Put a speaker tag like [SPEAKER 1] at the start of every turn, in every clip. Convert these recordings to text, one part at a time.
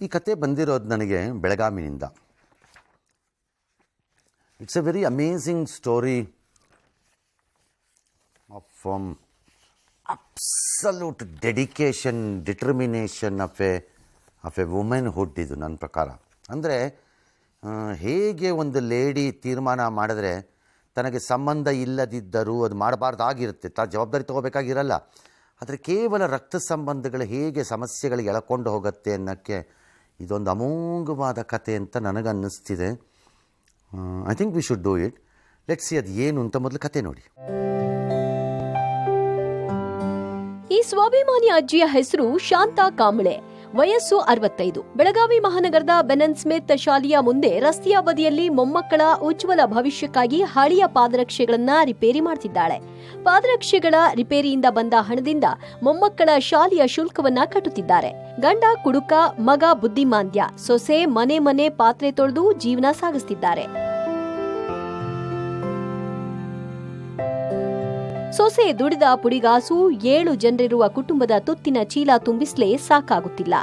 [SPEAKER 1] ಈ ಕತೆ ಬಂದಿರೋದು ನನಗೆ ಬೆಳಗಾವಿನಿಂದ. It's a very amazing story of absolute dedication, determination of a womanhood. ಇದು ನನ್ನ ಪ್ರಕಾರ. ಅಂದರೆ ಹೇಗೆ ಒಂದು ಲೇಡಿ ತೀರ್ಮಾನ ಮಾಡಿದ್ರೆ ತನಗೆ ಸಂಬಂಧ ಇಲ್ಲದಿದ್ದರೂ ಅದು ಮಾಡಬಾರ್ದಾಗಿರುತ್ತೆ, ಜವಾಬ್ದಾರಿ ತೊಗೋಬೇಕಾಗಿರಲ್ಲ, ಆದರೆ ಕೇವಲ ರಕ್ತ ಸಂಬಂಧಗಳು ಹೇಗೆ ಸಮಸ್ಯೆಗಳಿಗೆ ಎಳ್ಕೊಂಡು ಹೋಗುತ್ತೆ ಅನ್ನೋಕ್ಕೆ ಇದೊಂದು ಅಮೋಘವಾದ ಕತೆ ಅಂತ ನನಗನ್ನಿಸ್ತಿದೆ. I think we should do it. Let's see ಅದು ಏನು ಅಂತ ಮೊದಲು ಕತೆ ನೋಡಿ.
[SPEAKER 2] ಈ ಸ್ವಾಭಿಮಾನಿ ಅಜ್ಜಿಯ ಹೆಸರು ಶಾಂತಾ ಕಾಂಬ್ಳೆ. ವಯಸ್ಸು 65. ಬೆಳಗಾವಿ ಮಹಾನಗರದ ಬೆನನ್ ಸ್ಮಿತ್ ಶಾಲೆಯ ಮುಂದೆ ರಸ್ತೆಯ ಬದಿಯಲ್ಲಿ ಮೊಮ್ಮಕ್ಕಳ ಉಜ್ವಲ ಭವಿಷ್ಯಕ್ಕಾಗಿ ಹಳೆಯ ಪಾದರಕ್ಷೆಗಳನ್ನ ರಿಪೇರಿ ಮಾಡ್ತಿದ್ದಾಳೆ. ಪಾದರಕ್ಷೆಗಳ ರಿಪೇರಿಯಿಂದ ಬಂದ ಹಣದಿಂದ ಮೊಮ್ಮಕ್ಕಳ ಶಾಲೆಯ ಶುಲ್ಕವನ್ನ ಕಟ್ಟುತ್ತಿದ್ದಾರೆ. ಗಂಡ ಕುಡುಕ, ಮಗ ಬುದ್ಧಿಮಾಂದ್ಯ, ಸೊಸೆ ಮನೆ ಪಾತ್ರೆ ತೊಳೆದು ಜೀವನ ಸಾಗಿಸುತ್ತಿದ್ದಾರೆ. ಸೊಸೆ ದುಡಿದ ಪುಡಿಗಾಸು 7 ಜನರಿರುವ ಕುಟುಂಬದ ತುತ್ತಿನ ಚೀಲ ತುಂಬಿಸ್ಲೇ ಸಾಕಾಗುತ್ತಿಲ್ಲ.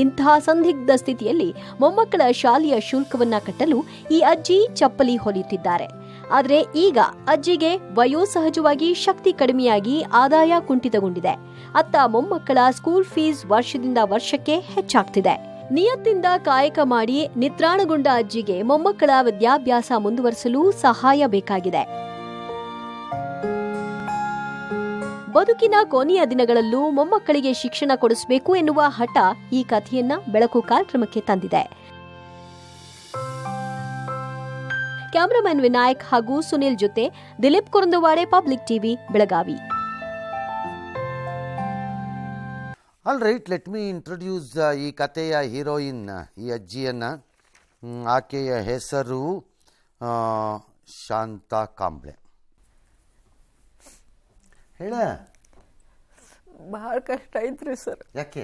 [SPEAKER 2] ಇಂತಹ ಸಂದಿಗ್ಧ ಸ್ಥಿತಿಯಲ್ಲಿ ಮೊಮ್ಮಕ್ಕಳ ಶಾಲೆಯ ಶುಲ್ಕವನ್ನ ಕಟ್ಟಲು ಈ ಅಜ್ಜಿ ಚಪ್ಪಲಿ ಹೊಲಿಯುತ್ತಿದ್ದಾರೆ. ಆದರೆ ಈಗ ಅಜ್ಜಿಗೆ ವಯೋಸಹಜವಾಗಿ ಶಕ್ತಿ ಕಡಿಮೆಯಾಗಿ ಆದಾಯ ಕುಂಠಿತಗೊಂಡಿದೆ. ಅತ್ತ ಮೊಮ್ಮಕ್ಕಳ ಸ್ಕೂಲ್ ಫೀಸ್ ವರ್ಷದಿಂದ ವರ್ಷಕ್ಕೆ ಹೆಚ್ಚಾಗ್ತಿದೆ. ನಿಯತ್ತಿಂದ ಕಾಯಕ ಮಾಡಿ ನಿತ್ರಾಣಗೊಂಡ ಅಜ್ಜಿಗೆ ಮೊಮ್ಮಕ್ಕಳ ವಿದ್ಯಾಭ್ಯಾಸ ಮುಂದುವರಿಸಲು ಸಹಾಯ ಬೇಕಾಗಿದೆ. ಬದುಕಿನ ಕೊನೆಯ ದಿನಗಳಲ್ಲೂ ಮೊಮ್ಮಕ್ಕಳಿಗೆ ಶಿಕ್ಷಣ ಕೊಡಿಸಬೇಕು ಎನ್ನುವ ಹಠ ಈ ಕಥೆಯನ್ನ ಬೆಳಕು ಕಾರ್ಯಕ್ರಮಕ್ಕೆ ತಂದಿದೆ. ಕ್ಯಾಮರಾಮನ್ ವಿನಾಯಕ್ ಹಾಗೂ ಸುನಿಲ್ ಜೊತೆ Dilip Kurandwade, public TV, Belagavi.
[SPEAKER 1] All right, let me introduce ಈ ಕಥೆಯ ಹೀರೋಯಿನ್, ಈ ಅಜ್ಜಿಯನ್ನ. ಆಕೆಯ ಹೆಸರು ಶಾಂತಾ ಕಾಂಬ್ಳೆ. ಹೇಳ.
[SPEAKER 3] ಭಾಳ ಕಷ್ಟ ಐತ್ರಿ ಸರ್.
[SPEAKER 1] ಯಾಕೆ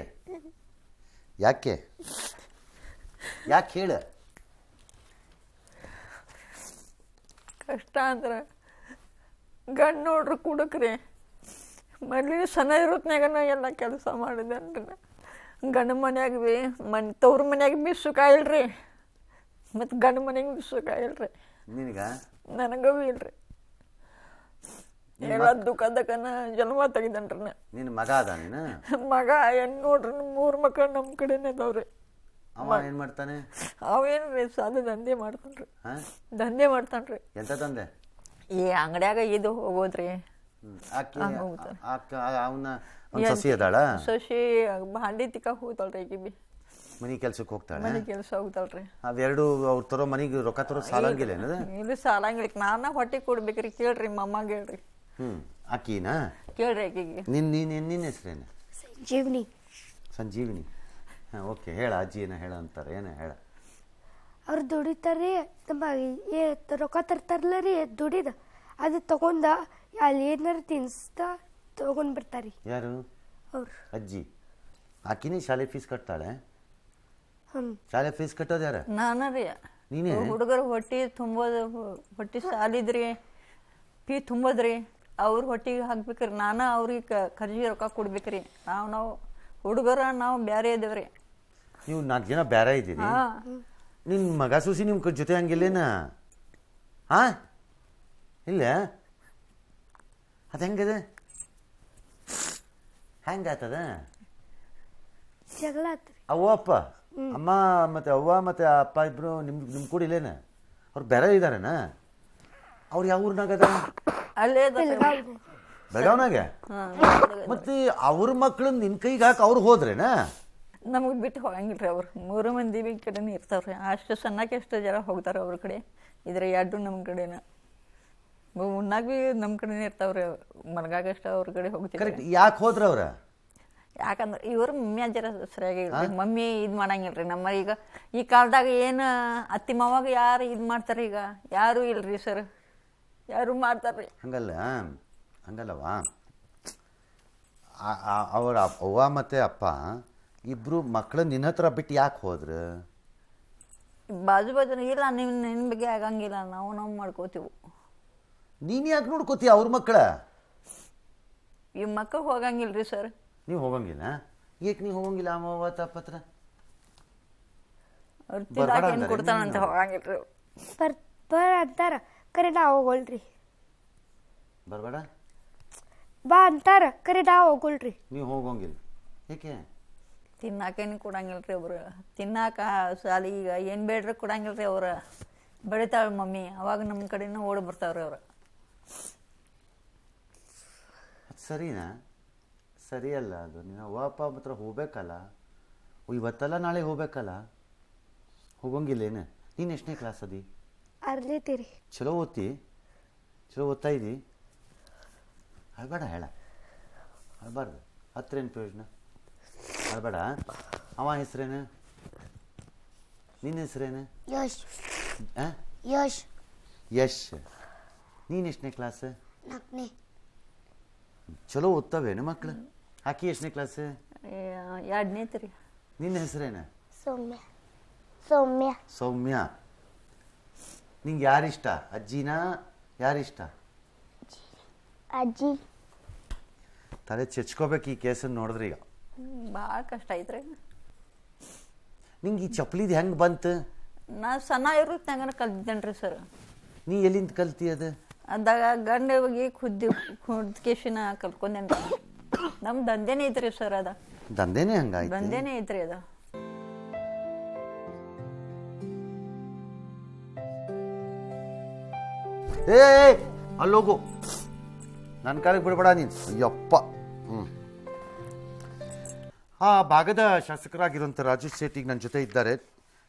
[SPEAKER 1] ಯಾಕೆ ಯಾಕೆ ಹೇಳ.
[SPEAKER 3] ಕಷ್ಟ ಅಂದ್ರೆ ಗಂಡು ನೋಡ್ರಿ ಕುಡಕ್ರಿ. ಮೊದಲಿನ ಸಣ್ಣ ಇರೋತ್ನಾಗ ನಾ ಎಲ್ಲ ಕೆಲಸ ಮಾಡಿದೇನ್ರಿ. ಗಂಡ ಮನ್ಯಾಗ ಭೀ ತವ್ರ ಮನ್ಯಾಗ ಭೀ ಸುಖ ಇಲ್ರಿ, ಮತ್ತು ಗಂಡ ಮನೆಗೆ ಭೀ ಸುಖ ಇಲ್ರಿ.
[SPEAKER 1] ನಿನಗ
[SPEAKER 3] ನನಗೂ ಭೀ ಇಲ್ರಿ. ಎಲ್ಲ ದುಃಖದಕ್ಕನ ಜನ್ಮ ತೆಗಿದನ್ರಿ.
[SPEAKER 1] ನಿನ್ನ ಮಗ ಅದ? ನೀನು
[SPEAKER 3] ಮಗ ಏನು ನೋಡ್ರಿ, 3 ಮಕ್ಕಳು ನಮ್ಮ ಕಡೆನೇ ಅದಾವ್ರಿ.
[SPEAKER 1] ಅವ ಏನು ಮಾಡ್ತಾನೆ?
[SPEAKER 3] ಅವೇನ್ರಿ ಸಾದು ದಂಧೆ ಮಾಡ್ತಾನ್ರಿ. ದಂಧೆ ಮಾಡ್ತಾನ್ರಿ.
[SPEAKER 1] ಎಂತ ತಂದೆ?
[SPEAKER 3] ಈ ಅಂಗಡ್ಯಾಗ ಇದು ಹೋಗೋದ್ರಿ.
[SPEAKER 1] ಅವನ ಸಸಿ ಅದಾಳ?
[SPEAKER 3] ಸಸಿ ಭಾಂಡಿ ತಿಕ್ಕ ಹೋಗ್ತಾಳ್ರಿ. ಈಗ ಬಿ
[SPEAKER 1] ಮನಿ ಕೆಲ್ಸಕ್ಕೆ ಹೋಗ್ತಾಳೆ?
[SPEAKER 3] ಮನೆ ಕೆಲಸ ಹೋಗ್ತಾಳ್ರಿ.
[SPEAKER 1] ಅವೆರಡು ಅವ್ರು ತರೋ ಮನಿಗೆ ರೊಕ್ಕ ತರೋ ಸಾಲಂಗಿಲ್ಲ?
[SPEAKER 3] ಇದು ಸಾಲಂಗಿಲ್ಲ. ನಾನ ಹೊಟ್ಟೆ ಕೊಡ್ಬೇಕ್ರಿ. ಕೇಳ್ರಿ ಮಮ್ಮಗೆ ಹೇಳ್ರಿ.
[SPEAKER 1] ಆಕಿನ
[SPEAKER 3] ಕೇಳ್ರಿ ಆಕಿಗೆ.
[SPEAKER 1] ನಿನ್ನ ಹೆಸರೇನು?
[SPEAKER 4] ಸಂಜೀವಿನಿ.
[SPEAKER 1] ಸಂಜೀವಿನಿ. ಓಕೆ, ಹೇಳ. ಅಜ್ಜಿನ ಹೇಳ ಅಂತಾರೆ. ಏನ ಹೇಳ?
[SPEAKER 4] ಅವ್ರು ದುಡಿತಾರ್ರಿ, ರೊಕ್ಕ ತರ್ತಾರಲ್ಲ ರೀ ದುಡಿದ, ಅದು ತಗೊಂಡ ಅಲ್ಲಿ ಏನಾರು ತಿನ್ಸ್ತಾ ತಗೊಂಡ್ ಬರ್ತಾರಿ.
[SPEAKER 1] ಯಾರು?
[SPEAKER 4] ಅವ್ರು
[SPEAKER 1] ಅಜ್ಜಿ. ಆಕಿನೇ ಶಾಲೆ ಫೀಸ್ ಕಟ್ತಾಳೆ? ಶಾಲೆ ಫೀಸ್ ಕಟ್ಟೋದು ಯಾರ?
[SPEAKER 3] ನಾನ ರೀ.
[SPEAKER 1] ನೀನೇ?
[SPEAKER 3] ಹುಡುಗರು ಹೊಟ್ಟಿ ತುಂಬೋದು, ಹೊಟ್ಟಿ ಸಾಲಿದ್ರಿ, ಫೀ ತುಂಬೋದ್ರಿ, ಅವ್ರ ಹೊಟ್ಟಿಗೆ ಹಾಕ್ಬೇಕ್ರಿ. ನಾನು ಅವ್ರಿಗೆ ಖರ್ಚಿ ರೊಕ್ಕ ಕೊಡ್ಬೇಕ್ರಿ. ನಾವು ಹುಡುಗರ ನಾವು ಬ್ಯಾರೆ ಇದೇವ್ರಿ.
[SPEAKER 1] ನೀವು 4 ಜನ ಬ್ಯಾರೆ ಇದ್ದೀರಿ? ನಿನ್ನ ಮಗ ಸೂಸಿ ನಿಮ್ಮ ಜೊತೆ ಹಂಗಿಲ್ಲೇನ? ಹಾ, ಇಲ್ಲ? ಅದು ಹೆಂಗದ? ಹೆಂಗಾತದ?
[SPEAKER 4] ಜಗಳ ಆತ್ರಿ.
[SPEAKER 1] ಅವ್ವ ಅಪ್ಪ, ಅಮ್ಮ ಮತ್ತೆ ಅವ್ವ ಮತ್ತೆ ಅಪ್ಪ ಇಬ್ರು ನಿಮ್ಮ ಕೂಡ ಇಲ್ಲೇನ? ಅವ್ರು ಬೇರೆ ಇದಾರೇನ? ಅವ್ರು ಯಾವ ಊರ್ನಾಗ ಅದ?
[SPEAKER 3] ಅಲ್ಲೇ
[SPEAKER 1] ಬೆಳಗಾವ್ನಾಗ? ಮತ್ತೆ ಅವ್ರ ಮಕ್ಳು ನಿನ್ ಕೈಗೆ ಹಾಕಿ ಅವ್ರು ಹೋದ್ರೇನ?
[SPEAKER 3] ನಮಗೆ ಬಿಟ್ಟು ಹೋಗಂಗಿಲ್ರಿ. ಅವ್ರು 3 ಮಂದಿ ಬಿ ಕಡೆನೇ ಇರ್ತಾವ್ರಿ. ಅಷ್ಟು ಸಣ್ಣಕ್ಕೆ ಎಷ್ಟು ಜನ ಹೋಗ್ತಾರ ಅವ್ರ ಕಡೆ. ಇದ್ರ 2 ನಮ್ಮ ಕಡೆನ. ಉಣ್ಣಾಗ ಬಿ ನಮ್ಮ ಕಡೆನೇ ಇರ್ತಾವ್ರಿ. ಮನ್ಗಾಗಷ್ಟ ಅವ್ರ ಕಡೆ ಹೋಗ್ತೀವಿ.
[SPEAKER 1] ಕರೆಕ್ಟ್. ಯಾಕೆ ಹೋದ್ರ ಅವ್ರ?
[SPEAKER 3] ಯಾಕಂದ್ರೆ ಇವ್ರ ಮಮ್ಮಿ ಅಜ್ಜರ ಸರಿಯಾಗಿ ಮಮ್ಮಿ ಇದು ಮಾಡಂಗಿಲ್ರಿ. ನಮ್ಮ ಈಗ ಈ ಕಾಲದಾಗ ಏನು ಅತ್ತಿ ಮಾವಾಗ ಯಾರು ಇದು ಮಾಡ್ತಾರೆ? ಈಗ ಯಾರು ಇಲ್ರಿ ಸರ್, ಯಾರು ಮಾಡ್ತಾರ್ರಿ?
[SPEAKER 1] ಹಂಗಲ್ಲವಾ? ಅವರ ಅವ್ವ ಮತ್ತೆ ಅಪ್ಪ ಇಬ್ರು ಮಕ್ಕಳು ನಿನ್ನ ಹತ್ರ ಬಿಟ್ಟು ಯಾಕೆ ಹೋದ್ರು?
[SPEAKER 3] ಬಾಜು ಇಲ್ಲ, ನಿನ್ನ ಬಗ್ಗೆ ಆಗಂಗಿಲ್ಲ, ನಾವು ಮಾಡ್ಕೋತೀವಿ.
[SPEAKER 1] ನೀನು ಯಾಕೆ ನೋಡ್ಕೋತೀಯ ಅವ್ರ ಮಕ್ಕಳ?
[SPEAKER 3] ಈ ಮಕ್ಕಳು ಹೋಗಂಗಿಲ್ರಿ ಸರ್.
[SPEAKER 1] ನೀವು ಹೋಗಂಗಿಲ್ಲ? ಏಕೆ ನೀವು ಹೋಗಂಗಿಲ್ಲ ಅಮ್ಮವ್ವ ತಪ್ಪತ್ರ?
[SPEAKER 3] ಅವ್ರು ತಿಂದಾಕ ಏನು ಕೊಡ್ತಾನಂತ ಹೋಗಂಗಿಲ್ರಿ ಅವ್ರು.
[SPEAKER 4] ಬರ್ ಅಂತಾರ ಕರೆ ನಾವು ಹೋಗಲ್ರಿ.
[SPEAKER 1] ಬರಬೇಡ
[SPEAKER 4] ಬಾ ಅಂತಾರ ಕರೆ ನಾವು ಹೋಗಲ್ರಿ.
[SPEAKER 1] ನೀವು ಹೋಗೋಂಗಿಲ್ಲ, ಏಕೆ?
[SPEAKER 3] ತಿನ್ನಾಕೇನು ಕೊಡಂಗಿಲ್ರಿ ಅವ್ರು. ತಿನ್ನಾಕ ಸಾಲಿ ಈಗ ಏನು ಬೇಡ್ರಿ ಕೊಡಂಗಿಲ್ರಿ ಅವ್ರು. ಬೆಳಿತಾಳೆ ಮಮ್ಮಿ, ಅವಾಗ ನಮ್ಮ ಕಡೆನೂ ಓಡಿ ಬರ್ತಾವ್ರಿ ಅವ್ರು.
[SPEAKER 1] ಸರಿನಾ? ಸರಿಯಲ್ಲ ಅದು. ನೀನು ಅವ್ವ ಅಪ್ಪ ಹತ್ರ ಹೋಗ್ಬೇಕಲ್ಲ, ಇವತ್ತಲ್ಲ ನಾಳೆ ಹೋಗ್ಬೇಕಲ್ಲ, ಹೋಗೋಂಗಿಲ್ಲೇನು? ನೀನು ಎಷ್ಟನೇ ಕ್ಲಾಸ್ ಅದಿ?
[SPEAKER 4] 6ನೇತಿ ರೀ.
[SPEAKER 1] ಚಲೋ ಓದ್ತಿ? ಚಲೋ ಓದ್ತಾ ಇದ್ದಿ? ಅಳ್ಬೇಡ, ಅಳ್ಬಾರ್ದು. ಹತ್ರೇನು ಪ್ರಯೋಜನ? ಅಳ್ಬೇಡ. ಅವ ಹೆಸ್ರೇನು? ನಿನ್ನ ಹೆಸ್ರೇನು?
[SPEAKER 4] ಯಶ್.
[SPEAKER 1] ಹಾಂ,
[SPEAKER 4] ಯಶ್.
[SPEAKER 1] ಯಶ್. ನೀನು ಎಷ್ಟನೇ ಕ್ಲಾಸ್?
[SPEAKER 4] 4ನೇ.
[SPEAKER 1] ಚಲೋ ಓದ್ತವೇನು ಮಕ್ಕಳು? ಆಕಿ ಎಷ್ಟನೇ ಕ್ಲಾಸ್?
[SPEAKER 3] 2ನೇತಿ ರೀ.
[SPEAKER 1] ನಿನ್ನ ಹೆಸ್ರೇನು?
[SPEAKER 4] ಸೌಮ್ಯ. ಸೌಮ್ಯ.
[SPEAKER 1] ಸೌಮ್ಯ. ನಿಂಗೆ ಯಾರಿಷ್ಟ? ಅಜ್ಜಿನಾ ಯಾರಿಷ್ಟ?
[SPEAKER 4] ಅಜ್ಜಿ.
[SPEAKER 1] ತಲೆ ಚೆಚ್ಕೋಬೇಕು ಈ ಕೇಸನ್ನು ನೋಡಿದ್ರೆ. ಈಗ
[SPEAKER 3] ಭಾಳ ಕಷ್ಟ ಐತ್ರಿ.
[SPEAKER 1] ನಿಂಗೆ ಈ ಚಪ್ಪಲಿದು ಹೆಂಗೆ ಬಂತು?
[SPEAKER 3] ನಾ ಸಣ್ಣ ಇರೋತ್ನಾಗ ಕಲ್ತಿದ್ದೇನೆ ರೀ ಸರ್.
[SPEAKER 1] ನೀ ಎಲ್ಲಿಂದ ಕಲ್ತಿ ಅದು?
[SPEAKER 3] ಅದಾಗ ಗಂಡ ಹೋಗಿ ಖುದ್ಕೇಶಿನ ಕಲ್ತ್ಕೊಂಡೇನೆ ರೀ. ನಮ್ಮ ದಂಧೆನೇ ಐತ್ರಿ ಸರ್, ಅದ
[SPEAKER 1] ದಂಧೆನೇ ಹಂಗಾಯ್ತು.
[SPEAKER 3] ದಂಧೆನೇ ಐತ್ರಿ ಅದ.
[SPEAKER 1] ಏ ಅಲ್ಲೋಗು, ನನ್ನ ಕಾಲಿಗೆ ಬಿಡಬೇಡ ನೀನು. ಅಯ್ಯಪ್ಪ. ಆ ಭಾಗದ ಶಾಸಕರಾಗಿರುವಂಥ ರಾಜು ಶೆಟ್ಟಿಗೆ ನನ್ನ ಜೊತೆ ಇದ್ದಾರೆ.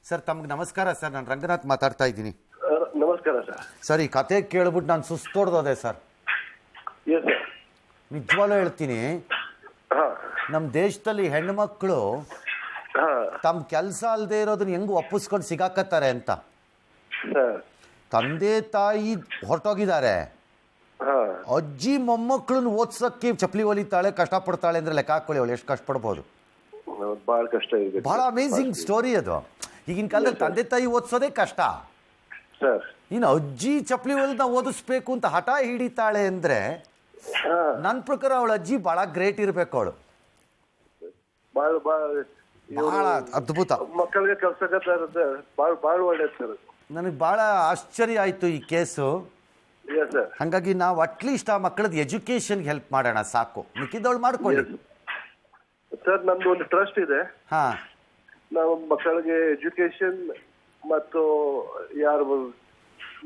[SPEAKER 1] ಸರ್ ತಮ್ಗೆ ನಮಸ್ಕಾರ ಸರ್, ನಾನು ರಂಗನಾಥ್ ಮಾತಾಡ್ತಾ ಇದ್ದೀನಿ.
[SPEAKER 5] ನಮಸ್ಕಾರ ಸರ್.
[SPEAKER 1] ಸರ್ ಈ ಕತೆ ಕೇಳ್ಬಿಟ್ಟು ನಾನು ಸುಸ್ತೋಡ್ದೋದೆ ಸರ್.
[SPEAKER 5] Yes sir.
[SPEAKER 1] ನಿಜವಾಗ್ಲೂ ಹೇಳ್ತೀನಿ,
[SPEAKER 5] ಹಾಂ
[SPEAKER 1] ನಮ್ಮ ದೇಶದಲ್ಲಿ ಹೆಣ್ಮಕ್ಳು
[SPEAKER 5] ಹಾಂ
[SPEAKER 1] ತಮ್ಮ ಕೆಲಸ ಅಲ್ಲದೆ ಇರೋದನ್ನ ಹೆಂಗೆ ಒಪ್ಪಿಸ್ಕೊಂಡು ಸಿಗಾಕತ್ತಾರೆ ಅಂತ.
[SPEAKER 5] ಸರ್.
[SPEAKER 1] ತಂದೆ ತಾಯಿ ಹೊರಟೋಗಿದ್ದಾರೆ,
[SPEAKER 5] ಹಾಂ
[SPEAKER 1] ಅಜ್ಜಿ ಮೊಮ್ಮಕ್ಕಳನ್ನ ಓದ್ಸೋಕ್ಕೆ ಚಪ್ಪಲಿ ಹೊಲಿತಾಳೆ, ಕಷ್ಟಪಡ್ತಾಳೆ ಅಂದರೆ ಲೆಕ್ಕ ಹಾಕೊಳ್ಳಿ ಅವಳು ಎಷ್ಟು ಕಷ್ಟಪಡ್ಬೋದು.
[SPEAKER 5] ಭಾಳ ಕಷ್ಟ ಇದೆ.
[SPEAKER 1] ಭಾಳ ಅಮೇಝಿಂಗ್ ಸ್ಟೋರಿ ಅದು. ಈಗಿನ ಕಾಲದಲ್ಲಿ ತಂದೆ ತಾಯಿ ಓದಿಸೋದೇ ಕಷ್ಟ.
[SPEAKER 5] ಸರ್.
[SPEAKER 1] ಇನ್ನು ಅಜ್ಜಿ ಚಪ್ಪಲಿ ಹೊಲಿದ ಓದಿಸ್ಬೇಕು ಅಂತ ಹಠ ಹಿಡಿತಾಳೆ ಅಂದರೆ
[SPEAKER 5] ಹಾಂ
[SPEAKER 1] ನನ್ನ ಪ್ರಕಾರ ಅವಳ ಅಜ್ಜಿ ಭಾಳ ಗ್ರೇಟ್ ಇರಬೇಕು. ಅವಳು
[SPEAKER 5] ಭಾಳ
[SPEAKER 1] ಭಾಳ ಅದ್ಭುತ.
[SPEAKER 5] ಮಕ್ಕಳಿಗೆ ಕಲ್ಸಕತ್ತ ಭಾಳ ಒಳ್ಳೇದು ಸರ್.
[SPEAKER 1] ನನಗೆ ಭಾಳ ಆಶ್ಚರ್ಯ ಆಯಿತು ಈ ಕೇಸು.
[SPEAKER 5] Yes sir.
[SPEAKER 1] ಹಾಗಾಗಿ ನಾವು ಅಟ್ಲೀಸ್ಟ್ ಆ ಮಕ್ಕಳದ್ದು ಎಜುಕೇಷನ್ಗೆ ಹೆಲ್ಪ್ ಮಾಡೋಣ, ಸಾಕು. ಮಿಕ್ಕಿದ್ದವಳು ಮಾಡ್ಕೊಳ್ಳಿ.
[SPEAKER 5] ಸರ್ ನಮ್ದು ಒಂದು ಟ್ರಸ್ಟ್ ಇದೆ.
[SPEAKER 1] ಹಾಂ,
[SPEAKER 5] ನಾವು ಮಕ್ಕಳಿಗೆ ಎಜುಕೇಶನ್ ಮತ್ತು ಯಾರು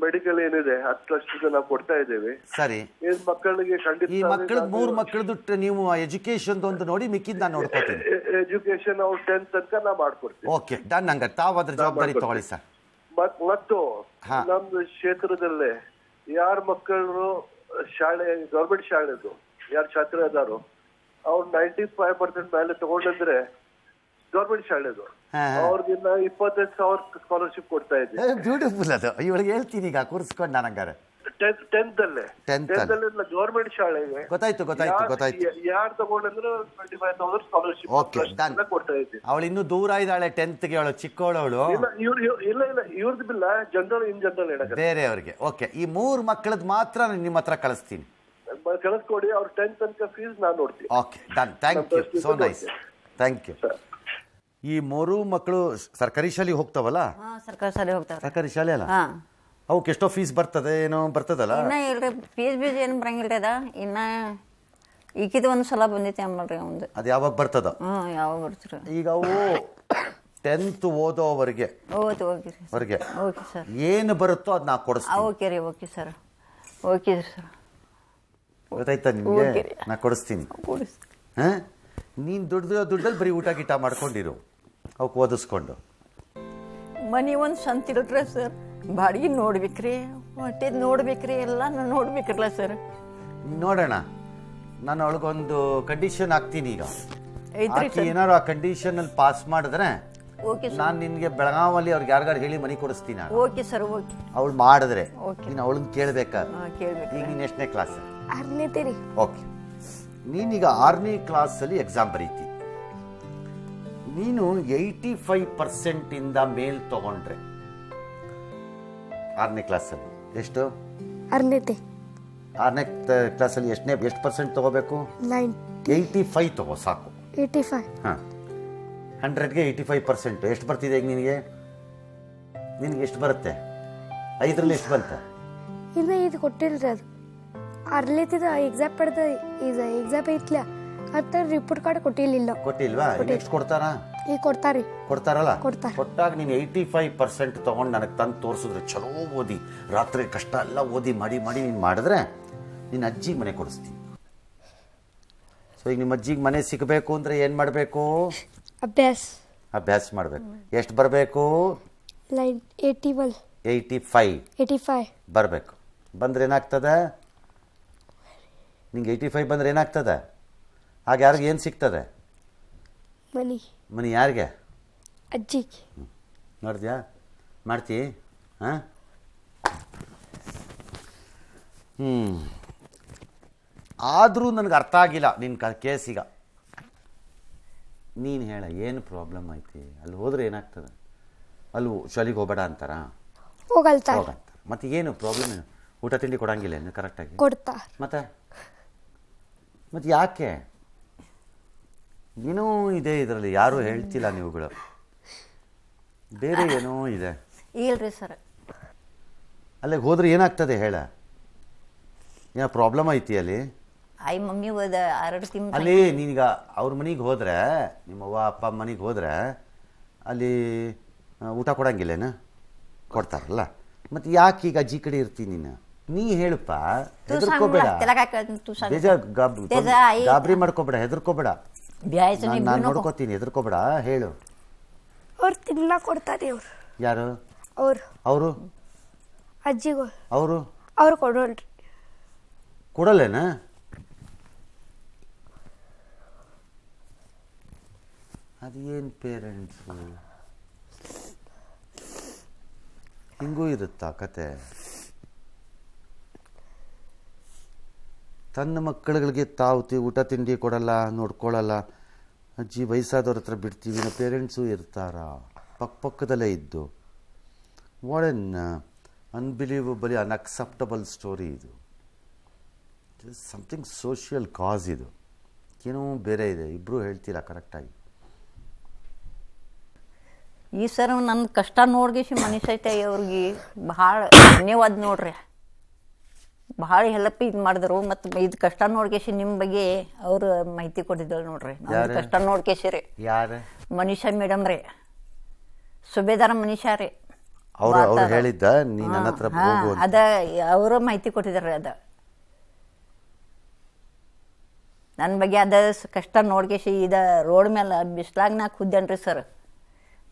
[SPEAKER 5] ಮೆಡಿಕಲ್ ಏನಿದೆ ಆ ಟ್ರಸ್ಟ್ ನಾವು ಕೊಡ್ತಾ ಇದ್ದೇವೆ.
[SPEAKER 1] ಸರಿ.
[SPEAKER 5] ಏನ್ ಮಕ್ಕಳಿಗೆ ಖಂಡಿತ
[SPEAKER 1] ಈ ಮಕ್ಕಳದ್ದು 3 ಮಕ್ಕಳದ್ದು ನೀವು ಎಜುಕೇಷನ್ ಒಂದು ನೋಡಿ, ಮಿಕ್ಕಿದ್ದು ನಾನು ನೋಡ್ಕೋತೀನಿ.
[SPEAKER 5] ಎಜುಕೇಶನ್ ಅವ್ರು 10th ತನಕ ನಾವು ಮಾಡ್ಕೊಡ್ತೀವಿ.
[SPEAKER 1] Okay done. ಹಂಗ ತಾವು ಅದ್ರ ಜವಾಬ್ದಾರಿ ತಗೊಳ್ಳಿ ಸರ್.
[SPEAKER 5] ಮತ್ತು
[SPEAKER 1] ಹಾ.
[SPEAKER 5] ನಮ್ದು ಕ್ಷೇತ್ರದಲ್ಲೇ ಯಾರ ಮಕ್ಕಳು ಶಾಲೆ ಗೌರ್ಮೆಂಟ್ ಶಾಲೆದು ಯಾರು ಛಾತ್ರ ಇದಾರೋ ಅವ್ರು 95% ಮೇಲೆ ತಗೊಂಡ್ರೆ ಗೌರ್ಮೆಂಟ್ ಶಾಲೆದು ಅವ್ರಿಗಿನ್ನ 25,000 ಸ್ಕಾಲರ್ಶಿಪ್ ಕೊಡ್ತಾ ಇದ್ದೀವಿ.
[SPEAKER 1] ಬ್ಯೂಟಿಫುಲ್ ಅದು. ಇವಳಿಗೆ ಹೇಳ್ತೀನಿ ಈಗ ಕೂರಿಸ್ಕೊಂಡು ನಾನು ಹಂಗಾರೆ.
[SPEAKER 5] 10th ಅಲ್ಲೇ ಗೌರ್ಮೆಂಟ್ ಶಾಲೆಗೆ
[SPEAKER 1] ಗೊತ್ತಾಯ್ತು.
[SPEAKER 5] ಯಾರು ತಗೊಂಡ್ರೆ 25,000 ಸ್ಕಾಲರ್ಶಿಪ್
[SPEAKER 1] ಓಕೆ ಡನ್.
[SPEAKER 5] ಕೊಡ್ತಾ ಇದ್ದೀವಿ.
[SPEAKER 1] ಅವಳು ಇನ್ನೂ ದೂರ ಇದ್ದಾಳೆ 10th ಅವಳು ಚಿಕ್ಕವಳವಳು.
[SPEAKER 5] ಇಲ್ಲ ಇವ್ರದ್ದು ಬಿಲ್ಲ ಜನರಲ್ ಇನ್ ಜನರಲ್ ಹೇಳಕ್ಕೆ
[SPEAKER 1] ಬೇರೆ ಅವ್ರಿಗೆ. ಓಕೆ, ಈ 3 ಮಕ್ಕಳದ್ದು ಮಾತ್ರ ನಾನು ನಿಮ್ಮ ಹತ್ರ ಕಳಿಸ್ತೀನಿ.
[SPEAKER 5] ಕಳಿಸ್ಕೊಡಿ. ಅವ್ರ 10th ತನಕ ಫೀಸ್ ನಾನು ನೋಡ್ತೀನಿ.
[SPEAKER 1] Okay done. Thank you, so nice, thank you. ಈ 3 ಮಕ್ಕಳು ಸರ್ಕಾರಿ ಶಾಲೆಗೆ ಹೋಗ್ತಾವಲ್ಲ?
[SPEAKER 3] ಹಾಂ ಸರ್ಕಾರಿ ಶಾಲೆ ಹೋಗ್ತಾರೆ.
[SPEAKER 1] ಸರ್ಕಾರಿ ಶಾಲೆ ಅಲ್ಲ?
[SPEAKER 3] ಹಾಂ.
[SPEAKER 1] ಅವಕ್ಕೆ ಎಷ್ಟೋ ಫೀಸ್ ಬರ್ತದೆ, ಏನೋ ಬರ್ತದಲ್ಲ?
[SPEAKER 3] ಇನ್ನ ಇಲ್ರಿ ಫೀಸ್ ಏನು ಬರಂಗಿಲ್ರಿ ಅದ. ಇನ್ನ ಈಗಿದ ಒಂದು ಸಲ ಬಂದೈತಿ ಅಮ್ಮಲ್ರಿ ಅವಂದು.
[SPEAKER 1] ಅದು ಯಾವಾಗ ಬರ್ತದ?
[SPEAKER 3] ಯಾವಾಗ ಬರ್ತೀರಿ?
[SPEAKER 1] ಈಗ ಅವು 10th ಓದೋವರೆಗೆ
[SPEAKER 3] ಓಕೆ ಸರ್.
[SPEAKER 1] ಏನು ಬರುತ್ತೋ ಅದು ನಾ ಕೊಡಿಸ್ತೀನಿ.
[SPEAKER 3] ಓಕೆ ರೀ. Okay sir. Okay sir.
[SPEAKER 1] ಗೊತ್ತಾಯ್ತಾ ನಿಮಗೆ?
[SPEAKER 3] ಓಕೆ ರೀ.
[SPEAKER 1] ನಾ ಕೊಡಿಸ್ತೀನಿ. ಹಾಂ, ನೀನು ದುಡ್ಡಲ್ಲಿ ಬರೀ ಊಟ ಗೀಟ ಮಾಡ್ಕೊಂಡಿರು, ಅವಕ್ಕೆ ಓದಿಸ್ಕೊಂಡು.
[SPEAKER 3] ಮನೆ ಒಂದು ಸಂತಿಲ್ರಿ ಸರ್, ಬಾಡಿಗೆ ನೋಡ್ಬೇಕ್ರಿ, ಹೊಟ್ಟೆದು ನೋಡ್ಬೇಕ್ರಿ, ಎಲ್ಲ ನೋಡ್ಬೇಕ್ರಲ್ಲ ಸರ್.
[SPEAKER 1] ನೋಡೋಣ, ನಾನು ಅವಳಿಗೊಂದು ಕಂಡೀಷನ್ ಹಾಕ್ತೀನಿ. ಈಗ
[SPEAKER 3] ಐತ್ರಿ
[SPEAKER 1] ಆಕಿ ಏನಾರು ಆ ಕಂಡೀಷನಲ್ಲಿ ಪಾಸ್ ಮಾಡಿದ್ರೆ
[SPEAKER 3] ಓಕೆ ಸರ್.
[SPEAKER 1] ನಾನು ನಿನಗೆ ಬೆಳಗಾವಲ್ಲಿ ಅವ್ರಿಗೆ ಯಾರಿಗಾರು ಹೇಳಿ ಮನೆ ಕೊಡಿಸ್ತೀನಿ.
[SPEAKER 3] Okay sir. ಓಕೆ.
[SPEAKER 1] ಅವಳು ಮಾಡಿದ್ರೆ
[SPEAKER 3] ಓಕೆ.
[SPEAKER 1] ನೀನು ಅವಳನ್ನ ಕೇಳಬೇಕಾ?
[SPEAKER 3] ಕೇಳ್ಬೇಕು.
[SPEAKER 1] ಈಗ ನೀನು ಎಷ್ಟನೇ ಕ್ಲಾಸ್?
[SPEAKER 4] 6ನೇತಿ ರೀ.
[SPEAKER 1] ಓಕೆ, ನೀನೀಗ 6ನೇ ಕ್ಲಾಸಲ್ಲಿ ಎಕ್ಸಾಮ್ ಬರೀತಿ. ನೀನು 85% ಮೇಲ್ ತಗೊಂಡ್ರೆ 6ನೇ ಕ್ಲಾಸಲ್ಲಿ ಎಷ್ಟು?
[SPEAKER 4] 6ನೇತಿ.
[SPEAKER 1] 6ನೇ ಕ್ಲಾಸಲ್ಲಿ ಎಷ್ಟು ಪರ್ಸೆಂಟ್ ತಗೋಬೇಕು? 85 ತಗೋ ಸಾಕು.
[SPEAKER 4] 85.
[SPEAKER 1] ಹಾಂ, 100ಗೆ 85%. ಎಷ್ಟು ಬರ್ತಿದೆ ಈಗ ನಿನಗೆ? ನಿನಗೆ ಎಷ್ಟು ಬರುತ್ತೆ? 5ರಲ್ಲಿ ಎಷ್ಟು ಬಂತ?
[SPEAKER 4] ಇನ್ನು ಇದು ಕೊಟ್ಟಿಲ್ರಿ ಅದು ಅರ್ಲಿತ್ತಿದ ಎಕ್ಸಾಮ್ ಪಡೆದ ಇದು ಎಕ್ಸಾಮ್ ಐತ್ಲ ಅಂತ ರಿಪೋರ್ಟ್ ಕಾರ್ಡ್ ಕೊಟ್ಟಿಲ್ಲ.
[SPEAKER 1] ಕೊಟ್ಟಿಲ್ವಾ? ನೆಕ್ಸ್ಟ್ ಕೊಡ್ತಾರಾ?
[SPEAKER 4] ಈಗ ಕೊಡ್ತಾರಿ.
[SPEAKER 1] ಕೊಡ್ತಾರಲ್ಲ?
[SPEAKER 4] ಕೊಡ್ತಾರೆ.
[SPEAKER 1] ಕೊಟ್ಟಾಗ ನೀನು 85% ತೊಗೊಂಡು ನನಗೆ ತಂದು ತೋರಿಸಿದ್ರೆ ಚಲೋ ಓದಿ ರಾತ್ರಿ ಕಷ್ಟ ಎಲ್ಲ ಓದಿ ಮಾಡಿ ನೀನು ಮಾಡಿದ್ರೆ ನಿನ್ನ ಅಜ್ಜಿಗೆ ಮನೆ ಕೊಡಿಸ್ತೀನಿ. ಸೊ ಈಗ ನಿಮ್ಮ ಅಜ್ಜಿಗೆ ಮನೆ ಸಿಗಬೇಕು ಅಂದರೆ ಏನು ಮಾಡಬೇಕು? ಅಭ್ಯಾಸ ಮಾಡಬೇಕು. ಎಷ್ಟು ಬರಬೇಕು? 85 ಬರಬೇಕು. ಬಂದ್ರೆ ಏನಾಗ್ತದೆ? ನಿಂಗೆ 85 ಬಂದ್ರೆ ಏನಾಗ್ತದೆ? ಆಗ ಯಾರಿಗೆ ಏನು ಸಿಗ್ತದೆ? ಮನಿ ಯಾರಿಗೆ?
[SPEAKER 4] ಅಜ್ಜಿಗೆ.
[SPEAKER 1] ನೋಡಿದ್ಯಾ? ಮಾಡ್ತೀ? ಹಾಂ, ಆದರೂ ನನಗೆ ಅರ್ಥ ಆಗಿಲ್ಲ ನಿನ್ನ ಕೇಸೀಗ. ನೀನು ಹೇಳ, ಏನು ಪ್ರಾಬ್ಲಮ್ ಐತಿ? ಅಲ್ಲಿ ಹೋದ್ರೆ ಏನಾಗ್ತದೆ? ಅಲ್ಲಿ ಶಾಲೆಗೆ ಹೋಗಬೇಡ ಅಂತಾರ?
[SPEAKER 4] ಹೋಗಲ್ತಾರೆ.
[SPEAKER 1] ಮತ್ತೆ ಏನು ಪ್ರಾಬ್ಲಮ್? ಏನು ಊಟ ತಿಂಡಿ ಕೊಡಂಗಿಲ್ಲ ಏನು ಕರೆಕ್ಟಾಗಿ?
[SPEAKER 4] ಕೊಡ್ತಾರೆ.
[SPEAKER 1] ಮತ್ತೆ ಯಾಕೆ? ಏನೋ ಇದೆ ಇದರಲ್ಲಿ, ಯಾರೂ ಹೇಳ್ತಿಲ್ಲ ನೀವುಗಳು. ಬೇರೆ ಏನೋ ಇದೆ.
[SPEAKER 3] ಇಲ್ರಿ ಸರ್,
[SPEAKER 1] ಅಲ್ಲಿಗೆ ಹೋದ್ರೆ ಏನಾಗ್ತದೆ ಹೇಳ? ಏನೋ ಪ್ರಾಬ್ಲಮ್ ಐತಿ ಅಲ್ಲಿ?
[SPEAKER 3] ಮಮ್ಮಿ ಹೋದ 2 ತಿಂಗಳು
[SPEAKER 1] ಅಲ್ಲಿ ನೀನೀಗ ಅವ್ರ ಮನೆಗೆ ಹೋದ್ರೆ, ನಿಮ್ಮ ಅವ್ವ ಅಪ್ಪ ಮನೆಗೆ ಹೋದ್ರೆ ಅಲ್ಲಿ ಊಟ ಕೊಡಂಗಿಲ್ಲೇನ? ಕೊಡ್ತಾರಲ್ಲ. ಮತ್ತು ಯಾಕೆ ಈಗ ಅಜ್ಜಿ ಕಡೆ ಇರ್ತೀನಿ ನೀನು? ನೀ ಹೇಳಪ್ಪ, ಹೆದರ್ಕೋಬೇಡ, ಗಾಬರಿ ಮಾಡ್ಕೋಬೇಡ, ಹೆದರ್ಕೋಬೇಡ, ನಾನು ನೋಡ್ಕೋತೀನಿ, ಹೆದರ್ಕೋಬೇಡ, ಹೇಳು.
[SPEAKER 4] ಅವ್ರು ತಿನ್ನ ಕೊಡ್ತಾರೆ. ಅವ್ರು
[SPEAKER 1] ಯಾರು? ಅವರು
[SPEAKER 4] ಅಜ್ಜಿಗೂ
[SPEAKER 1] ಅವರು
[SPEAKER 4] ಕೊಡೋಲ್ರಿ.
[SPEAKER 1] ಕೊಡಲ್ಲೇನ? ಅದೇನು ಪೇರೆಂಟ್ಸು ಹಿಂಗೂ ಇರುತ್ತಾ ಕತೆ? ತನ್ನ ಮಕ್ಕಳುಗಳಿಗೆ ತಾವು ಊಟ ತಿಂಡಿ ಕೊಡಲ್ಲ, ನೋಡ್ಕೊಳ್ಳಲ್ಲ. ಅಜ್ಜಿ ವಯಸ್ಸಾದವ್ರ ಹತ್ರ ಬಿಡ್ತೀವಿ ಅನ್ನೋ ಪೇರೆಂಟ್ಸು ಇರ್ತಾರ ಪಕ್ಕದಲ್ಲೇ ಇದ್ದು. ವಾಟ್ ಎನ್ ಅನ್ಬಿಲೀವಬಲಿ ಅನ್ಅಕ್ಸೆಪ್ಟಬಲ್ ಸ್ಟೋರಿ ಇದು. ಸಮಥಿಂಗ್ ಸೋಷಿಯಲ್ ಕಾಸ್ ಇದು. ಏನೋ ಬೇರೆ ಇದೆ, ಇಬ್ಬರು ಹೇಳ್ತಿಲ್ಲ ಕರೆಕ್ಟಾಗಿ.
[SPEAKER 3] ಈ ಸರ್ ನನ್ನ ಕಷ್ಟ ನೋಡ್ಗಿಸಿ ಮನುಷ್ಯತೆ ಅವ್ರಿಗೆ ಭಾಳ ಧನ್ಯವಾದ ನೋಡ್ರಿ. ಭಾಳ ಹೆಲ್ಪ್ ಇದು ಮಾಡಿದ್ರು. ಮತ್ತು ಇದು ಕಷ್ಟ ನೋಡ್ಕೇಸಿ ನಿಮ್ಮ ಬಗ್ಗೆ ಅವರು ಮಾಹಿತಿ ಕೊಟ್ಟಿದ್ದಳು ನೋಡ್ರಿ. ಕಷ್ಟ ನೋಡ್ಕೇಸಿರಿ.
[SPEAKER 1] ಯಾರು?
[SPEAKER 3] ಮನೀಷಾ ಮೇಡಮ್ ರೀ, ಸುಬೇದಾರ ಮನೀಷಾ ರೀ.
[SPEAKER 1] ಅವ್ರು ಹೇಳಿದ್ದ ನೀ ನನ್ನ ಹತ್ರ ಹೋಗು ಅಂತ?
[SPEAKER 3] ಅದ ಅವರು ಮಾಹಿತಿ ಕೊಟ್ಟಿದ್ದಾರೆ. ಅದ ನನ್ನ ಬಗ್ಗೆ ಅದ ಕಷ್ಟ ನೋಡ್ಕೇಸಿ ಇದ ರೋಡ್ ಮೇಲೆ ಬಿಸ್ಲಾಗ ನಾ ಕುದ್ದೇನ್ರಿ ಸರ್.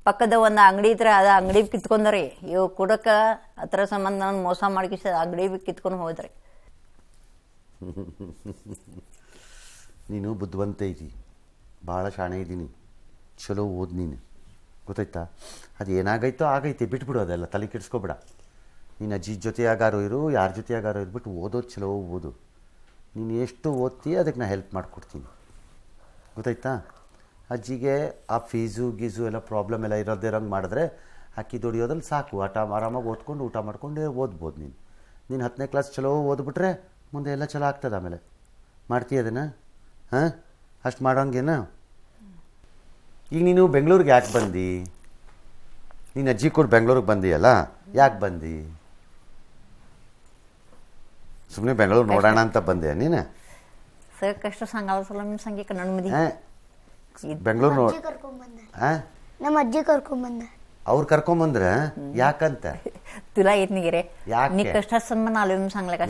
[SPEAKER 3] ಪಕ್ಕದ ಒಂದು ಅಂಗಡಿ ಇದ್ರೆ ಅದು ಅಂಗಡಿ ಕಿತ್ಕೊಂಡ್ರಿ. ಇವು ಕುಡಕ್ಕೆ ಅದ್ರ ಸಂಬಂಧ ನಾನು ಮೋಸ ಮಾಡ್ಕಿಸ ಅಂಗಡಿ ಕಿತ್ಕೊಂಡು ಹೋದ್ರಿ.
[SPEAKER 1] ನೀನು ಬುದ್ಧಿವಂತ ಇದ್ದಿ, ಭಾಳ ಶಾಣೆ ಇದ್ದೀನಿ, ಚಲೋ ಓದ್ ನೀನು, ಗೊತ್ತಾಯ್ತಾ? ಅದು ಏನಾಗೈತೋ ಆಗೈತೆ, ಬಿಟ್ಬಿಡು, ಅದೆಲ್ಲ ತಲೆ ಕೆಡಿಸ್ಕೊಬೇಡ. ನೀನು ಅಜ್ಜಿ ಜೊತೆಯಾಗಾರು ಇರು, ಯಾರ ಜೊತೆಯಾಗಾರು ಇರ್ಬಿಟ್ಟು ಓದೋದು ಚಲೋ ಓದು. ನೀನು ಎಷ್ಟು ಓದ್ತೀಯ ಅದಕ್ಕೆ ನಾನು ಹೆಲ್ಪ್ ಮಾಡಿಕೊಡ್ತೀನಿ, ಗೊತ್ತಾಯ್ತಾ? ಅಜ್ಜಿಗೆ ಆ ಫೀಸು ಗೀಸು ಎಲ್ಲ ಪ್ರಾಬ್ಲಮ್ ಎಲ್ಲ ಇರೋಂಗೆ ಮಾಡಿದ್ರೆ ಅಕ್ಕಿ ದುಡಿಯೋದ್ರಲ್ಲಿ ಸಾಕು. ಆರಾಮಾಗಿ ಓದ್ಕೊಂಡು ಊಟ ಮಾಡ್ಕೊಂಡು ಓದ್ಬೋದು. ನೀನು 10ನೇ ಕ್ಲಾಸ್ ಚಲೋ ಓದ್ಬಿಟ್ರೆ ಮುಂದೆ ಎಲ್ಲ ಚಲೋ ಆಗ್ತದೆ. ಆಮೇಲೆ ಮಾಡ್ತೀಯ ಅದನ್ನು? ಹಾಂ, ಅಷ್ಟು ಮಾಡೋಂಗೇನ? ಈಗ ನೀನು ಬೆಂಗಳೂರಿಗೆ ಯಾಕೆ ಬಂದು? ನೀನು ಅಜ್ಜಿ ಕೂಡ ಬೆಂಗಳೂರಿಗೆ ಬಂದಿಯಲ್ಲ, ಯಾಕೆ ಬಂದು? ಸುಮ್ಮನೆ ಬೆಂಗಳೂರು ನೋಡೋಣ ಅಂತ ಬಂದೆ ನೀನು?
[SPEAKER 3] ಸರ್ ಕಷ್ಟ ಸಂಘ ಸಂಘಕ್ಕೆ ನನ್ನ ಮದಿ
[SPEAKER 1] ಬೆಂಗಳೂರು ನೋಡಿ
[SPEAKER 4] ನಮ್ಮ ಅಜ್ಜಿ ಕರ್ಕೊಂಬಂದ.
[SPEAKER 1] ಅವ್ರು ಕರ್ಕೊಂಬಂದ್ರೆ ಯಾಕಂತ?
[SPEAKER 3] ತುಲಾ ಏತ್ನಿಗೆರೆ
[SPEAKER 1] ಯಾಕೆ?
[SPEAKER 3] ನೀ ಕಷ್ಟ ಸಂಬಂಧ ಅಲ್ಲಿನ ಸಂಗ್ಲಕ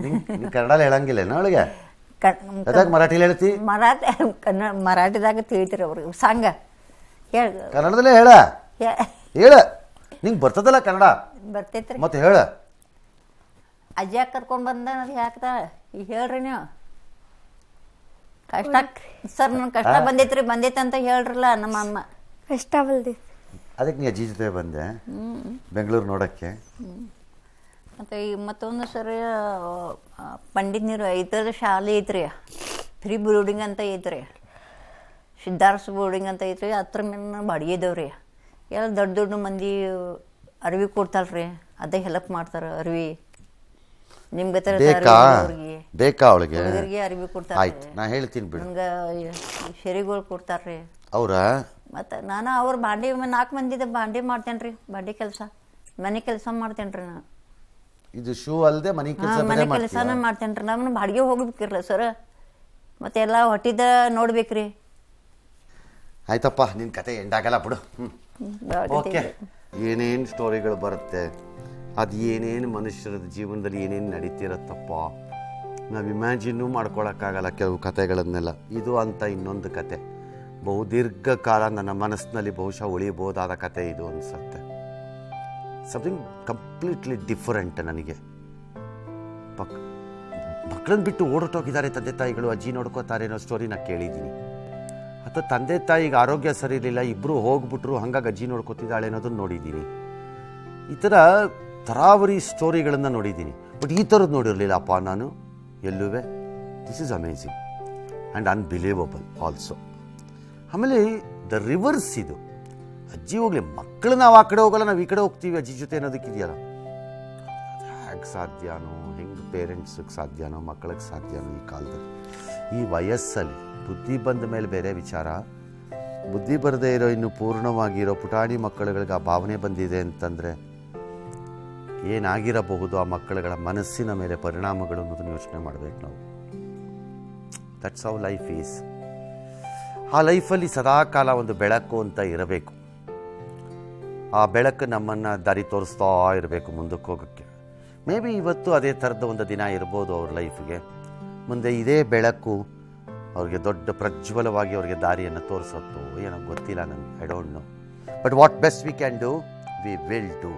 [SPEAKER 1] ನೀನು ಕನ್ನಡ ಹೇಳಂಗಿಲ್ಲೇನ ಅವಳಿಗೆ? ಮರಾಠಿಲಿ ಹೇಳ್ತಿ?
[SPEAKER 3] ಮರಾಠಿದಾಗ ತಿಳಿತೀರಿ ಅವ್ರಿಗೆ ಸಂಘ ಹೇಳ.
[SPEAKER 1] ಕನ್ನಡದಲ್ಲೇ ಹೇಳ. ನಿಂಗೆ ಬರ್ತದಲ್ಲ ಕನ್ನಡ?
[SPEAKER 3] ಬರ್ತೈತ್ರಿ.
[SPEAKER 1] ಮತ್ತೆ ಹೇಳ.
[SPEAKER 3] ಅಜ್ಜ ಕರ್ಕೊಂಡ್ ಬಂದ ಯಾಕದ ಈಗ ಹೇಳ್ರಿ ನೀವು. ಕಷ್ಟ ಸರ್ ನನ್ ಕಷ್ಟ ಬಂದೈತೆ ಅಂತ ಹೇಳ್ರಲ್ಲ ನಮ್ಮ ಅಮ್ಮ.
[SPEAKER 4] ಕಷ್ಟ ಬಲ್ದೈತಿ,
[SPEAKER 1] ಅದಕ್ಕೆ ನೀ ಅಜ್ಜಿ ಜೊತೆ ಬಂದೆ ಬೆಂಗಳೂರು ನೋಡಕ್ಕೆ.
[SPEAKER 3] ಮತ್ತು ಈಗ ಮತ್ತೊಂದು ಸರಿ ಪಂಡಿತ್ ನೀರು ಐತದ ಶಾಲೆ ಐತ್ರಿ, ಫ್ರೀ ಬೋರ್ಡಿಂಗ್ ಅಂತ ಐತ್ರಿ, ಸಿದ್ಧಾರ್ಥ ಬೋರ್ಡಿಂಗ್ ಅಂತ ಐತ್ರಿ. ಹತ್ರ ಮೇಲೆ ಬಾಡಿಗೆ ಇದಾವ್ರಿ. ಎಲ್ಲ ದೊಡ್ಡ ದೊಡ್ಡ ಮಂದಿ ಅರ್ವಿ ಕೊಡ್ತಾಳ್ರಿ, ಅದೇ ಹೆಲ್ಪ್ ಮಾಡ್ತಾರೆ. ಅರ್ವಿ ನಿಮ್ಗೆ
[SPEAKER 1] ಬೇಕಾ ಅವಳಿಗೆ?
[SPEAKER 3] ಅರ್ವಿ ಕೊಡ್ತಾರೆ.
[SPEAKER 1] ಆಯ್ತು, ನಾ ಹೇಳ್ತೀನಿ ಬಿಡು.
[SPEAKER 3] ನಂಗೆ ಶೆರಿಗಳು ಕೊಡ್ತಾರ್ರಿ.
[SPEAKER 1] ಅವ್ರ
[SPEAKER 6] ಮತ್ತು ನಾನು ಅವ್ರು ಬಾಂಡೆ 4 ಮಂದಿದ ಬಾಂಡೆ ಮಾಡ್ತೇನೆ ರೀ, ಬಾಂಡೆ ಕೆಲಸ, ಮನೆ ಕೆಲಸ ಮಾಡ್ತೇನೆ ರೀ ನಾನು.
[SPEAKER 1] ಇದು ಶೂ ಅಲ್ಲದೆ ಮನೆ ಕೆಲಸ
[SPEAKER 6] ಮನೆ ಕೆಲಸನ ಮಾಡ್ತೇನೆ ರೀ. ನಮ್ಮನ್ನು ಬಾಡಿಗೆ ಹೋಗ್ಬೇಕಿರಲ್ಲ ಸರ್, ಮತ್ತೆಲ್ಲ ಹೊಟ್ಟಿದ ನೋಡ್ಬೇಕ್ರಿ.
[SPEAKER 1] ಆಯ್ತಪ್ಪ, ನಿನ್ನ ಕತೆ ಎಂಡಾಗಲ್ಲ ಬಿಡು. ಓಕೆ, ಏನೇನು ಸ್ಟೋರಿಗಳು ಬರುತ್ತೆ, ಅದು ಏನೇನು ಮನುಷ್ಯರ ಜೀವನದಲ್ಲಿ ಏನೇನು ನಡೀತಿರತ್ತಪ್ಪ, ನಾವು ಇಮ್ಯಾಜಿನ್ನೂ ಮಾಡ್ಕೊಳಕ್ಕಾಗಲ್ಲ ಕೆಲವು ಕತೆಗಳನ್ನೆಲ್ಲ. ಇದು ಅಂತ ಇನ್ನೊಂದು ಕತೆ, ಬಹುದೀರ್ಘಕಾಲ ನನ್ನ ಮನಸ್ಸಿನಲ್ಲಿ ಬಹುಶಃ ಉಳಿಯಬಹುದಾದ ಕತೆ ಇದು ಅನಿಸುತ್ತೆ. Something completely different. ನನಗೆ ಮಕ್ಕಳನ್ನ ಬಿಟ್ಟು ಓಡೋಟೋಗಿದ್ದಾರೆ ತಂದೆ ತಾಯಿಗಳು, ಅಜ್ಜಿ ನೋಡ್ಕೋತಾರೆ ಅನ್ನೋ ಸ್ಟೋರಿನ ಕೇಳಿದ್ದೀನಿ. ಅಥವಾ ತಂದೆ ತಾಯಿಗೆ ಆರೋಗ್ಯ ಸರಿ ಇರಲಿಲ್ಲ, ಇಬ್ಬರು ಹೋಗ್ಬಿಟ್ರು, ಹಾಗಾಗಿ ಅಜ್ಜಿ ನೋಡ್ಕೋತಿದ್ದಾಳೆ ಅನ್ನೋದನ್ನು ನೋಡಿದ್ದೀನಿ. ಈ ಥರ ತರಾವರಿ ಸ್ಟೋರಿಗಳನ್ನು ನೋಡಿದ್ದೀನಿ. ಬಟ್ ಈ ಥರದ್ದು ನೋಡಿರಲಿಲ್ಲ ಅಪ್ಪ ನಾನು ಎಲ್ಲೂ. This is amazing and unbelievable also. ಆಮೇಲೆ ದ ರಿವರ್ಸ್ ಇದು. ಅಜ್ಜಿ ಹೋಗಲಿ, ಮಕ್ಕಳು ನಾವು ಆ ಕಡೆ ಹೋಗಲ್ಲ, ನಾವು ಈ ಕಡೆ ಹೋಗ್ತೀವಿ ಅಜ್ಜಿ ಜೊತೆ ಅನ್ನೋದಕ್ಕಿದೆಯಲ್ಲ, ಹೇಗೆ ಸಾಧ್ಯನೋ, ಹೆಂಗೆ ಪೇರೆಂಟ್ಸಿಗೆ ಸಾಧ್ಯನೋ, ಮಕ್ಕಳಿಗೆ ಸಾಧ್ಯನೋ ಈ ಕಾಲದಲ್ಲಿ, ಈ ವಯಸ್ಸಲ್ಲಿ. ಬುದ್ಧಿ ಬಂದ ಮೇಲೆ ಬೇರೆ ವಿಚಾರ, ಬುದ್ಧಿ ಬರದೇ ಇರೋ ಇನ್ನು ಪೂರ್ಣವಾಗಿರೋ ಪುಟಾಣಿ ಮಕ್ಕಳುಗಳಿಗೆ ಆ ಭಾವನೆ ಬಂದಿದೆ ಅಂತಂದರೆ ಏನಾಗಿರಬಹುದು ಆ ಮಕ್ಕಳುಗಳ ಮನಸ್ಸಿನ ಮೇಲೆ ಪರಿಣಾಮಗಳು ಅನ್ನೋದನ್ನು ಯೋಚನೆ ಮಾಡಬೇಕು ನಾವು. That's how life is. ಆ ಲೈಫಲ್ಲಿ ಸದಾಕಾಲ ಒಂದು ಬೆಳಕು ಅಂತ ಇರಬೇಕು. ಆ ಬೆಳಕು ನಮ್ಮನ್ನು ದಾರಿ ತೋರಿಸ್ತಾ ಇರಬೇಕು ಮುಂದಕ್ಕೆ ಹೋಗೋಕ್ಕೆ. ಮೇ ಬಿ ಇವತ್ತು ಅದೇ ಥರದ ಒಂದು ದಿನ ಇರ್ಬೋದು ಅವ್ರ ಲೈಫ್ಗೆ. ಮುಂದೆ ಇದೇ ಬೆಳಕು ಅವ್ರಿಗೆ ದೊಡ್ಡ ಪ್ರಜ್ವಲವಾಗಿ ಅವ್ರಿಗೆ ದಾರಿಯನ್ನು ತೋರಿಸೋತ್ತು ಏನೋ ಗೊತ್ತಿಲ್ಲ ನನಗೆ, I don't know. But what best we can do, we will do.